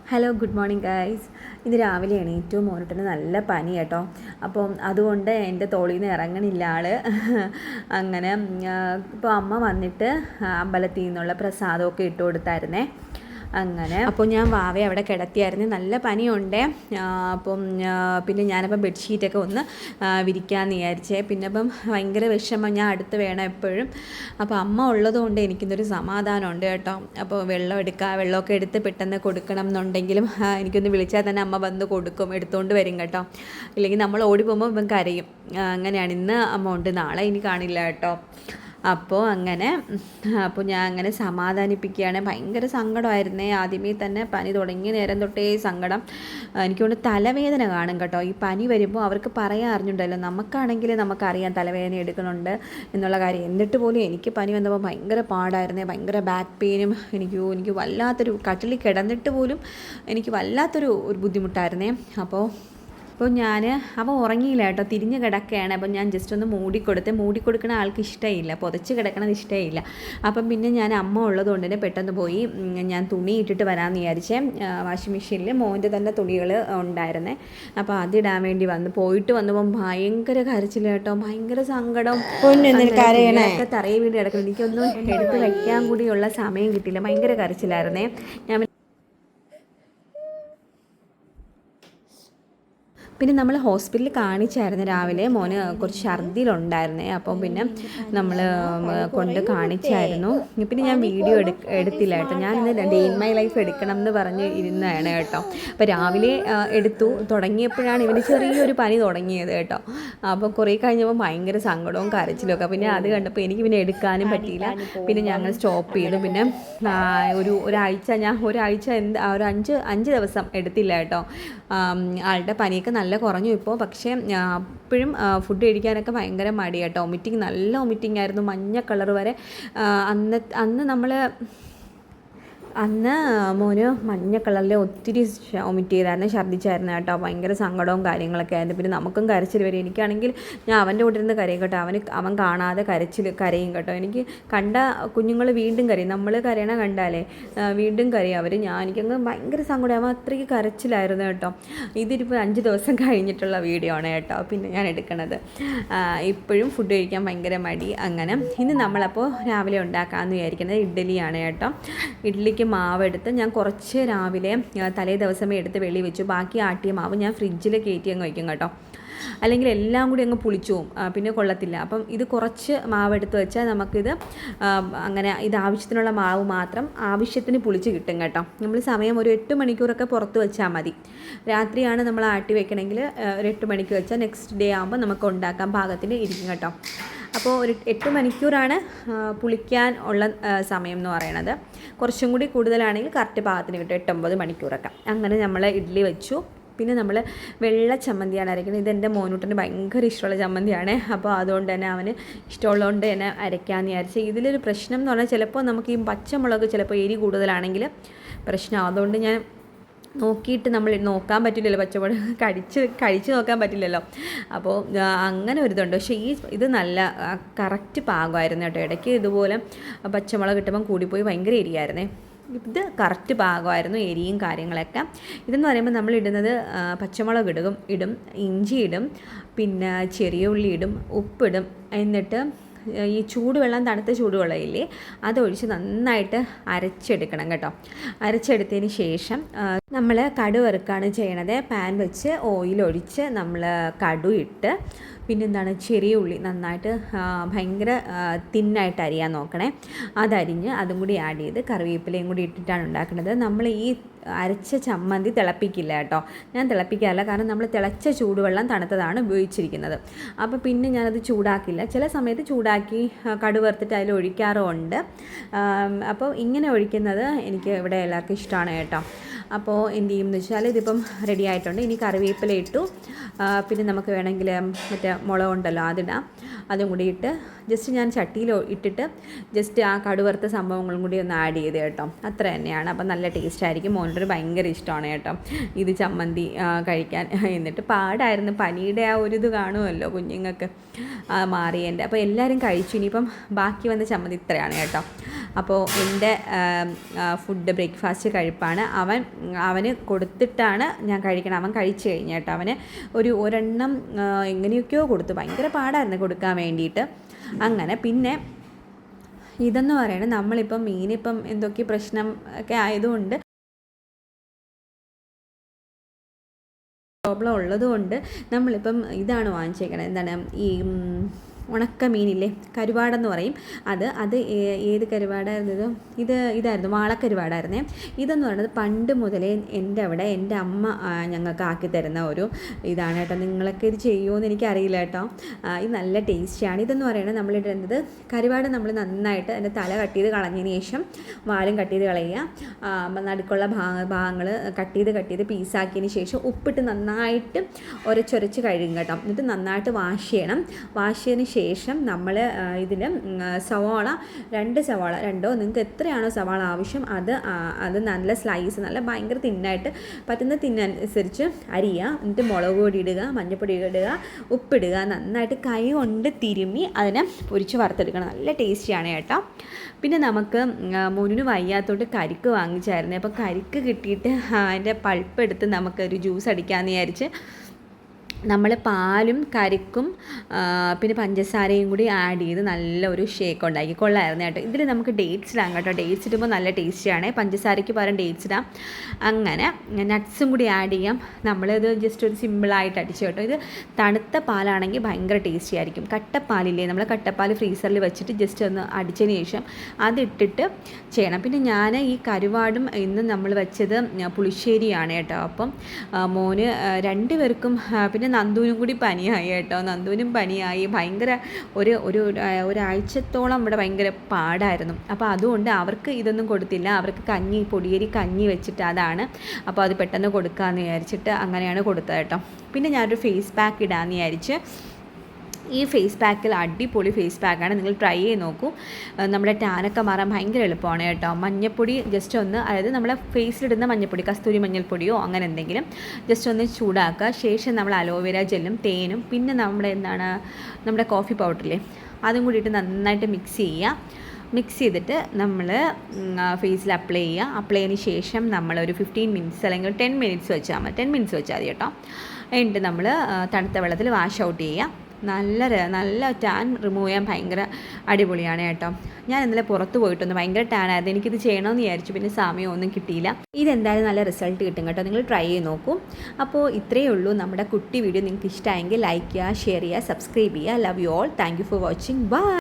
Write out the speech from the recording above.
Hello good morning guys. ഇന്ന് രാവിലെ എണീറ്റു. മോനൂട്ടന് നല്ല പനി കേട്ടോ. അപ്പം അതുകൊണ്ട് എൻ്റെ തോളിൽ നിന്ന് ഇറങ്ങണില്ല ആൾ. അങ്ങനെ ഇപ്പോൾ അമ്മ വന്നിട്ട് അമ്പലത്തിൽ നിന്നുള്ള പ്രസാദമൊക്കെ ഇട്ട് കൊടുത്തായിരുന്നേ. അങ്ങനെ അപ്പോൾ ഞാൻ വാവയെ അവിടെ കിടത്തിയായിരുന്നു. നല്ല പനിയുണ്ട്. അപ്പം പിന്നെ ഞാനപ്പം ബെഡ്ഷീറ്റൊക്കെ ഒന്ന് വിരിക്കാമെന്ന് വിചാരിച്ചേ. പിന്നെ അപ്പം ഭയങ്കര വിഷമം, ഞാൻ അടുത്ത് വേണം എപ്പോഴും. അപ്പോൾ അമ്മ ഉള്ളതുകൊണ്ട് എനിക്കിന്നൊരു സമാധാനമുണ്ട് കേട്ടോ. അപ്പോൾ വെള്ളമൊക്കെ എടുത്ത് പെട്ടെന്ന് കൊടുക്കണം എന്നുണ്ടെങ്കിലും എനിക്കൊന്ന് വിളിച്ചാൽ തന്നെ അമ്മ വന്ന് കൊടുക്കും, എടുത്തുകൊണ്ട് വരും കേട്ടോ. ഇല്ലെങ്കിൽ നമ്മൾ ഓടി പോകുമ്പോൾ ഇവൻ കരയും. അങ്ങനെയാണ്. ഇന്ന് അമ്മ ഉണ്ട്, നാളെ ഇനി കാണില്ല കേട്ടോ. അപ്പോൾ ഞാൻ അങ്ങനെ സമാധാനിപ്പിക്കുകയാണ്. ഭയങ്കര സങ്കടമായിരുന്നേ. ആദ്യമേ തന്നെ പനി തുടങ്ങിയ നേരം തൊട്ടേ സങ്കടം. എനിക്കൊണ്ട് തലവേദന കാണും കേട്ടോ. ഈ പനി വരുമ്പോൾ അവർക്ക് പറയാൻ അറിഞ്ഞുണ്ടല്ലോ, നമുക്കാണെങ്കിൽ നമുക്കറിയാം തലവേദന എടുക്കുന്നുണ്ട് എന്നുള്ള കാര്യം. എന്നിട്ട് പോലും എനിക്ക് പനി വന്നപ്പോൾ ഭയങ്കര പാടായിരുന്നേ. ഭയങ്കര ബാക്ക് പെയിനും എനിക്ക് വല്ലാത്തൊരു, കട്ടിലിൽ കിടന്നിട്ട് പോലും എനിക്ക് വല്ലാത്തൊരു ബുദ്ധിമുട്ടായിരുന്നേ. അപ്പോൾ അവൻ ഉറങ്ങിയില്ല കേട്ടോ, തിരിഞ്ഞ് കിടക്കുകയാണ്. അപ്പം ഞാൻ ജസ്റ്റ് ഒന്ന് മൂടിക്കൊടുക്കണ ആൾക്ക് ഇഷ്ടമില്ല, പുതച്ച് കിടക്കണത് ഇഷ്ടമില്ല. അപ്പം പിന്നെ ഞാൻ അമ്മ ഉള്ളതുകൊണ്ട് തന്നെ പെട്ടെന്ന് പോയി ഞാൻ തുണി ഇട്ടിട്ട് വരാമെന്ന് വിചാരിച്ചേ. വാഷിംഗ് മെഷീനിൽ മോൻ്റെ തന്നെ തുണികൾ ഉണ്ടായിരുന്നേ. അപ്പോൾ അതിടാൻ വേണ്ടി പോയിട്ട് വന്നപ്പം ഭയങ്കര കരച്ചിൽ കേട്ടോ, ഭയങ്കര സങ്കടം. ഒക്കെ തറയിൽ വീട് കിടക്കണം. എനിക്കൊന്നും എടുത്ത് വയ്ക്കാൻ കൂടിയുള്ള സമയം കിട്ടിയില്ല. ഭയങ്കര കരച്ചിലായിരുന്നേ. പിന്നെ നമ്മൾ ഹോസ്പിറ്റലിൽ കാണിച്ചായിരുന്നു രാവിലെ. മോന് കുറച്ച് ഛർദിലുണ്ടായിരുന്നേ. അപ്പം പിന്നെ നമ്മൾ കൊണ്ട് കാണിച്ചായിരുന്നു. പിന്നെ ഞാൻ വീഡിയോ എടുത്തില്ല കേട്ടോ. ഞാനിന്ന് ഡേ ഇൻ മൈ ലൈഫ് എടുക്കണം എന്ന് പറഞ്ഞ് ഇരുന്നതാണ് കേട്ടോ. അപ്പോൾ രാവിലെ എടുത്തു. തുടങ്ങിയപ്പോഴാണ് ഇവന് ചെറിയൊരു പനി തുടങ്ങിയത് കേട്ടോ. അപ്പോൾ കുറേ കഴിഞ്ഞപ്പോൾ ഭയങ്കര സങ്കടവും കരച്ചിലും ഒക്കെ. പിന്നെ അത് കണ്ടപ്പോൾ എനിക്ക് പിന്നെ എടുക്കാനും പറ്റിയില്ല. പിന്നെ ഞങ്ങൾ സ്റ്റോപ്പ് ചെയ്തു. പിന്നെ ഒരാഴ്ച ഒരു 5 ദിവസം എടുത്തില്ല കേട്ടോ. ആളുടെ പനിയൊക്കെ നല്ല കുറഞ്ഞു ഇപ്പോൾ. പക്ഷേ അപ്പോഴും ഫുഡ് കഴിക്കാനൊക്കെ ഭയങ്കര മടി കേട്ടോ. നല്ല വൊമിറ്റിംഗ് ആയിരുന്നു, മഞ്ഞ കളർ വരെ. അന്ന് മോന് മഞ്ഞ കളറിൽ ഒത്തിരി വൊമിറ്റ് ചെയ്തായിരുന്നു, ഛർദ്ദിച്ചായിരുന്നു കേട്ടോ. ഭയങ്കര സങ്കടവും കാര്യങ്ങളൊക്കെ ആയിരുന്നു. പിന്നെ നമുക്കും കരച്ചിൽ വരും. എനിക്കാണെങ്കിൽ ഞാൻ അവൻ്റെ കൂടെ ഇരുന്ന് കരയും കേട്ടോ. അവൻ കാണാതെ കരയും കേട്ടോ. എനിക്ക് കണ്ട കുഞ്ഞുങ്ങൾ വീണ്ടും കരയും. നമ്മൾ കരയണ കണ്ടാലേ വീണ്ടും കരയും അവർ. എനിക്കങ്ങ് ഭയങ്കര സങ്കടം. അവൻ അത്രയ്ക്ക് കരച്ചിലായിരുന്നു കേട്ടോ. ഇതിപ്പോൾ 5 ദിവസം കഴിഞ്ഞിട്ടുള്ള വീഡിയോ ആണ് കേട്ടോ പിന്നെ ഞാൻ എടുക്കണത്. ഇപ്പോഴും ഫുഡ് കഴിക്കാൻ ഭയങ്കര മടി. അങ്ങനെ ഇന്ന് നമ്മളപ്പോൾ രാവിലെ ഉണ്ടാക്കാമെന്ന് വിചാരിക്കുന്നത് ഇഡ്ഡലിയാണ് കേട്ടോ. ഇഡ്ഡലിക്ക് മാവെടുത്ത് ഞാൻ കുറച്ച് രാവിലെ തലേ ദിവസമേ എടുത്ത് വെളി വെച്ചു. ബാക്കി ആട്ടിയ മാവ് ഞാൻ ഫ്രിഡ്ജിൽ കയറ്റി അങ്ങ് വയ്ക്കും കേട്ടോ. അല്ലെങ്കിൽ എല്ലാം കൂടി അങ്ങ് പുളിച്ചു പോവും, പിന്നെ കൊള്ളത്തില്ല. അപ്പം ഇത് കുറച്ച് മാവെടുത്ത് വെച്ചാൽ നമുക്കിത് അങ്ങനെ ആവശ്യത്തിനുള്ള മാവ് മാത്രം ആവശ്യത്തിന് പുളിച്ച് കിട്ടും കേട്ടോ. നമ്മൾ സമയം ഒരു 8 മണിക്കൂറൊക്കെ പുറത്ത് വെച്ചാൽ മതി. രാത്രിയാണ് നമ്മൾ ആട്ടി വെക്കണമെങ്കിൽ ഒരു 8 മണിക്ക് വെച്ചാൽ നെക്സ്റ്റ് ഡേ ആകുമ്പോൾ നമുക്ക് ഉണ്ടാക്കാൻ പാകത്തിന് ഇരിക്കും കേട്ടോ. അപ്പോൾ ഒരു 8 മണിക്കൂറാണ് പുളിക്കാൻ ഉള്ള സമയം എന്ന് പറയണത്. കുറച്ചും കൂടി കൂടുതലാണെങ്കിൽ കറക്റ്റ് പാകത്തിന് കിട്ടും, 8-9 മണിക്കൂറൊക്കെ. അങ്ങനെ നമ്മൾ ഇഡ്ഡലി വെച്ചു. പിന്നെ നമ്മൾ വെള്ള ചമ്മന്തിയാണ് അരയ്ക്കുന്നത്. ഇതെൻ്റെ മോനൂട്ടന് ഭയങ്കര ഇഷ്ടമുള്ള ചമ്മന്തിയാണ്. അപ്പോൾ അതുകൊണ്ട് തന്നെ അവന് ഇഷ്ടമുള്ളതുകൊണ്ട് തന്നെ അരയ്ക്കാമെന്ന് വിചാരിച്ചു. ഇതിലൊരു പ്രശ്നം എന്ന് പറഞ്ഞാൽ ചിലപ്പോൾ നമുക്ക് ഈ പച്ചമുളക് ചിലപ്പോൾ എരി കൂടുതലാണെങ്കിൽ പ്രശ്നം. അതുകൊണ്ട് ഞാൻ നോക്കിയിട്ട് നമ്മൾ നോക്കാൻ പറ്റില്ലല്ലോ, പച്ചമുളക് കഴിച്ച് നോക്കാൻ പറ്റില്ലല്ലോ. അപ്പോൾ അങ്ങനെ ഒരു ഇതുണ്ട്. പക്ഷേ ഇത് നല്ല കറക്റ്റ് പാകമായിരുന്നു കേട്ടോ. ഇടയ്ക്ക് ഇതുപോലെ പച്ചമുളക് കിട്ടുമ്പം കൂടിപ്പോയി ഭയങ്കര എരിയായിരുന്നേ. ഇത് കറക്റ്റ് പാകമായിരുന്നു, എരിയും കാര്യങ്ങളൊക്കെ. ഇതെന്ന് പറയുമ്പോൾ നമ്മൾ ഇടുന്നത് പച്ചമുളക് ഇടും, ഇഞ്ചി ഇടും, പിന്നെ ചെറിയ ഉള്ളി ഇടും, ഉപ്പിടും. എന്നിട്ട് ഈ തണുത്ത ചൂടുവെള്ളമില്ലേ അതൊഴിച്ച് നന്നായിട്ട് അരച്ചെടുക്കണം കേട്ടോ. അരച്ചെടുത്തതിന് ശേഷം നമ്മൾ കടു വറുക്കുകയാണ് ചെയ്യണത്. പാൻ വെച്ച് ഓയിലൊഴിച്ച് നമ്മൾ കടു ഇട്ട് പിന്നെന്താണ് ചെറിയ ഉള്ളി നന്നായിട്ട് ഭയങ്കര തിന്നായിട്ട് അരിയാൻ നോക്കണേ. അതരിഞ്ഞ് അതും കൂടി ആഡ് ചെയ്ത് കറിവേപ്പിലയും കൂടി ഇട്ടിട്ടാണ് ഉണ്ടാക്കുന്നത്. നമ്മൾ ഈ അരച്ച ചമ്മന്തി തിളപ്പിക്കില്ല കേട്ടോ. ഞാൻ തിളപ്പിക്കാറില്ല, കാരണം നമ്മൾ തിളച്ച ചൂടുവെള്ളം തണുത്തതാണ് ഉപയോഗിച്ചിരിക്കുന്നത്. അപ്പോൾ പിന്നെ ഞാനത് ചൂടാക്കില്ല. ചില സമയത്ത് ചൂടാക്കി കടുവറുത്തിട്ട് അതിൽ ഒഴിക്കാറുമുണ്ട്. അപ്പോൾ ഇങ്ങനെ ഒഴിക്കുന്നത് എനിക്ക് ഇവിടെ എല്ലാവർക്കും ഇഷ്ടമാണ് കേട്ടോ. അപ്പോൾ എന്ത് ചെയ്യുമെന്ന് വെച്ചാൽ ഇതിപ്പം റെഡി ആയിട്ടുണ്ട്. ഇനി കറിവേപ്പില ഇട്ടു. പിന്നെ നമുക്ക് വേണമെങ്കിൽ മറ്റേ മുളക് ഉണ്ടല്ലോ അതിടാം. അതും കൂടി ഇട്ട് ജസ്റ്റ് ഞാൻ ചട്ടിയിൽ ഇട്ടിട്ട് ജസ്റ്റ് ആ കടുവറുത്ത സംഭവങ്ങളും കൂടി ഒന്ന് ആഡ് ചെയ്ത് കേട്ടോ. അത്ര തന്നെയാണ്. അപ്പം നല്ല ടേസ്റ്റ് ആയിരിക്കും. മോനൊരു ഭയങ്കര ഇഷ്ടമാണ് കേട്ടോ ഇത് ചമ്മന്തി കഴിക്കാൻ. എന്നിട്ട് പാടായിരുന്നു, പനിയുടെ ആ ഒരു ഇത് കാണുമല്ലോ കുഞ്ഞുങ്ങൾക്ക് മാറിയതിൻ്റെ. അപ്പോൾ എല്ലാവരും കഴിച്ചു. ഇനിയിപ്പം ബാക്കി വന്ന ചമ്മന്തി ഇത്രയാണ് കേട്ടോ. അപ്പോൾ എൻ്റെ ഫുഡ് ബ്രേക്ക്ഫാസ്റ്റ് കഴിപ്പാണ്. അവന് കൊടുത്തിട്ടാണ് ഞാൻ കഴിക്കണം. അവൻ കഴിച്ചു കഴിഞ്ഞു കേട്ടോ. അവന് ഒരെണ്ണം എങ്ങനെയൊക്കെയോ കൊടുത്തു. ഭയങ്കര പാടായിരുന്നു കൊടുക്കാൻ വേണ്ടിയിട്ട്. അങ്ങനെ പിന്നെ ഇതെന്ന് പറയുന്നത് നമ്മളിപ്പം മീനിപ്പം എന്തൊക്കെ പ്രശ്നം ഒക്കെ ആയതുകൊണ്ട് പ്രോബ്ലം ഉള്ളതുകൊണ്ട് നമ്മളിപ്പം ഇതാണ് വാങ്ങിച്ചേക്കണത്. എന്താണ് ഈ ഉണക്ക മീനില്ലേ, കരുവാടെന്ന് പറയും. അത് ഏത് കരുവാടായിരുന്നത്? ഇതായിരുന്നു, വാളക്കരുവാടായിരുന്നേ. ഇതെന്ന് പറയുന്നത് പണ്ട് മുതലേ എൻ്റെ അമ്മ ഞങ്ങൾക്ക് ആക്കി തരുന്ന ഒരു ഇതാണ് കേട്ടോ. നിങ്ങളൊക്കെ ഇത് ചെയ്യുമോ എന്ന് എനിക്കറിയില്ല കേട്ടോ. ഇത് നല്ല ടേസ്റ്റിയാണ്. ഇതെന്ന് പറയുന്നത് നമ്മളിടുന്നത് കരുവാട് നമ്മൾ നന്നായിട്ട് അതിൻ്റെ തല കട്ട് ചെയ്ത് കളഞ്ഞതിന് ശേഷം വാലും കട്ട് ചെയ്ത് കളയുക. നടുക്കുള്ള ഭാഗങ്ങൾ കട്ട് ചെയ്ത് പീസാക്കിയതിന് ശേഷം ഉപ്പിട്ട് നന്നായിട്ട് ഉരച്ചൊരച്ച് കഴുകും കേട്ടോ. എന്നിട്ട് നന്നായിട്ട് വാഷ് ചെയ്യണം. വാഷ് ചെയ്തതിന് ശേഷം നമ്മൾ ഇതിൽ സവാള, 2 സവാള, നിങ്ങൾക്ക് എത്രയാണോ സവാള ആവശ്യം അത് നല്ല സ്ലൈസ്, നല്ല ഭയങ്കര തിന്നായിട്ട് പറ്റുന്ന തിന്നനുസരിച്ച് അരിയുക. എന്നിട്ട് മുളക് പൊടി ഇടുക, മഞ്ഞൾപ്പൊടി ഇടുക, ഉപ്പിടുക. നന്നായിട്ട് കൈ കൊണ്ട് തിരുമ്മി അതിനെ പൊരിച്ച് വറുത്തെടുക്കണം. നല്ല ടേസ്റ്റിയാണ് കേട്ടോ. പിന്നെ നമുക്ക് മുന്നിന് വയ്യാത്തോട്ട് കരിക്ക് വാങ്ങിച്ചായിരുന്നു. അപ്പോൾ കരിക്ക് കിട്ടിയിട്ട് അതിൻ്റെ പൾപ്പ് എടുത്ത് നമുക്കൊരു ജ്യൂസ് അടിക്കാമെന്ന് വിചാരിച്ച് നമ്മൾ പാലും കരിക്കും പിന്നെ പഞ്ചസാരയും കൂടി ആഡ് ചെയ്ത് നല്ലൊരു ഷേക്ക് ഉണ്ടാക്കി. കൊള്ളായിരുന്നു കേട്ടോ. ഇതിൽ നമുക്ക് ഡേറ്റ്സ് ഇടാം കേട്ടോ. ഡേറ്റ്സ് ഇടുമ്പോൾ നല്ല ടേസ്റ്റിയാണ്. പഞ്ചസാരയ്ക്ക് പകരം ഡേറ്റ്സ് ഇടാം. അങ്ങനെ നട്ട്സും കൂടി ആഡ് ചെയ്യാം. നമ്മളിത് ജസ്റ്റ് ഒരു സിമ്പിളായിട്ട് അടിച്ചു കേട്ടോ. ഇത് തണുത്ത പാലാണെങ്കിൽ ഭയങ്കര ടേസ്റ്റി ആയിരിക്കും. കട്ടപ്പാലില്ലേ, നമ്മൾ കട്ടപ്പാൽ ഫ്രീസറിൽ വെച്ചിട്ട് ജസ്റ്റ് ഒന്ന് അടിച്ചതിന് ശേഷം അതിട്ടിട്ട് ചെയ്യണം. പിന്നെ ഞാൻ ഈ കരുവാടും ഇന്ന് നമ്മൾ വെച്ചത് പുളിശ്ശേരിയാണ് കേട്ടോ. അപ്പം മോന് 2 പേർക്കും പിന്നെ നന്ദുവിനും കൂടി പനിയായി കേട്ടോ. നന്ദുവിനും പനിയായി. ഭയങ്കര ഒരാഴ്ചത്തോളം ഇവിടെ ഭയങ്കര പാടായിരുന്നു. അപ്പോൾ അതുകൊണ്ട് അവർക്ക് ഇതൊന്നും കൊടുത്തില്ല. അവർക്ക് പൊടിയരി കഞ്ഞി വെച്ചിട്ട് അതാണ്. അപ്പോൾ അത് പെട്ടെന്ന് കൊടുക്കാമെന്ന് വിചാരിച്ചിട്ട് അങ്ങനെയാണ് കൊടുത്തത് കേട്ടോ. പിന്നെ ഞാനൊരു ഫേസ് പാക്ക് ഇടാമെന്ന് വിചാരിച്ച് ഈ ഫേസ് പാക്കിൽ അടിപൊളി ഫേസ് പാക്കാണ്. നിങ്ങൾ ട്രൈ ചെയ്ത് നോക്കൂ. നമ്മുടെ ടാനൊക്കെ മാറാൻ ഭയങ്കര എളുപ്പമാണ് കേട്ടോ. മഞ്ഞൾപ്പൊടി ജസ്റ്റ് ഒന്ന്, അതായത് നമ്മളെ ഫേസിലിടുന്ന മഞ്ഞൾപ്പൊടി, കസ്തൂരി മഞ്ഞൾപ്പൊടിയോ അങ്ങനെ എന്തെങ്കിലും ജസ്റ്റ് ഒന്ന് ചൂടാക്കുക. ശേഷം നമ്മൾ അലോവേര ജെല്ലും തേനും പിന്നെ നമ്മുടെ കോഫി പൗഡറില്ലേ അതും കൂടിയിട്ട് നന്നായിട്ട് മിക്സ് ചെയ്യുക. മിക്സ് ചെയ്തിട്ട് നമ്മൾ ഫേസിൽ അപ്ലൈ ചെയ്യുക. അപ്ലൈ ചെയ്തതിന് ശേഷം നമ്മളൊരു 15 മിനിറ്റ്സ് അല്ലെങ്കിൽ 10 മിനിറ്റ്സ് വെച്ചാൽ മതി. 10 മിനിറ്റ്സ് വെച്ചാൽ മതി കേട്ടോ. എന്നിട്ട് നമ്മൾ തണുത്ത വെള്ളത്തിൽ വാഷ് ഔട്ട് ചെയ്യുക. നല്ല ടാൻ റിമൂവ് ചെയ്യാൻ ഭയങ്കര അടിപൊളിയാണ് കേട്ടോ. ഞാൻ ഇന്നലെ പുറത്ത് പോയിട്ടൊന്ന് ഭയങ്കര ടാനായിരുന്നു. എനിക്കിത് ചെയ്യണമെന്ന് വിചാരിച്ചു, പിന്നെ സമയമൊന്നും കിട്ടിയില്ല. ഇതെന്തായാലും നല്ല റിസൾട്ട് കിട്ടും കേട്ടോ. നിങ്ങൾ ട്രൈ ചെയ്ത് നോക്കൂ. അപ്പോൾ ഇത്രയേ ഉള്ളൂ നമ്മുടെ കുട്ടി വീഡിയോ. നിങ്ങൾക്ക് ഇഷ്ടമായെങ്കിൽ ലൈക്ക് ചെയ്യുക, ഷെയർ ചെയ്യുക, സബ്സ്ക്രൈബ് ചെയ്യുക. Love you all. Thank you for watching. By.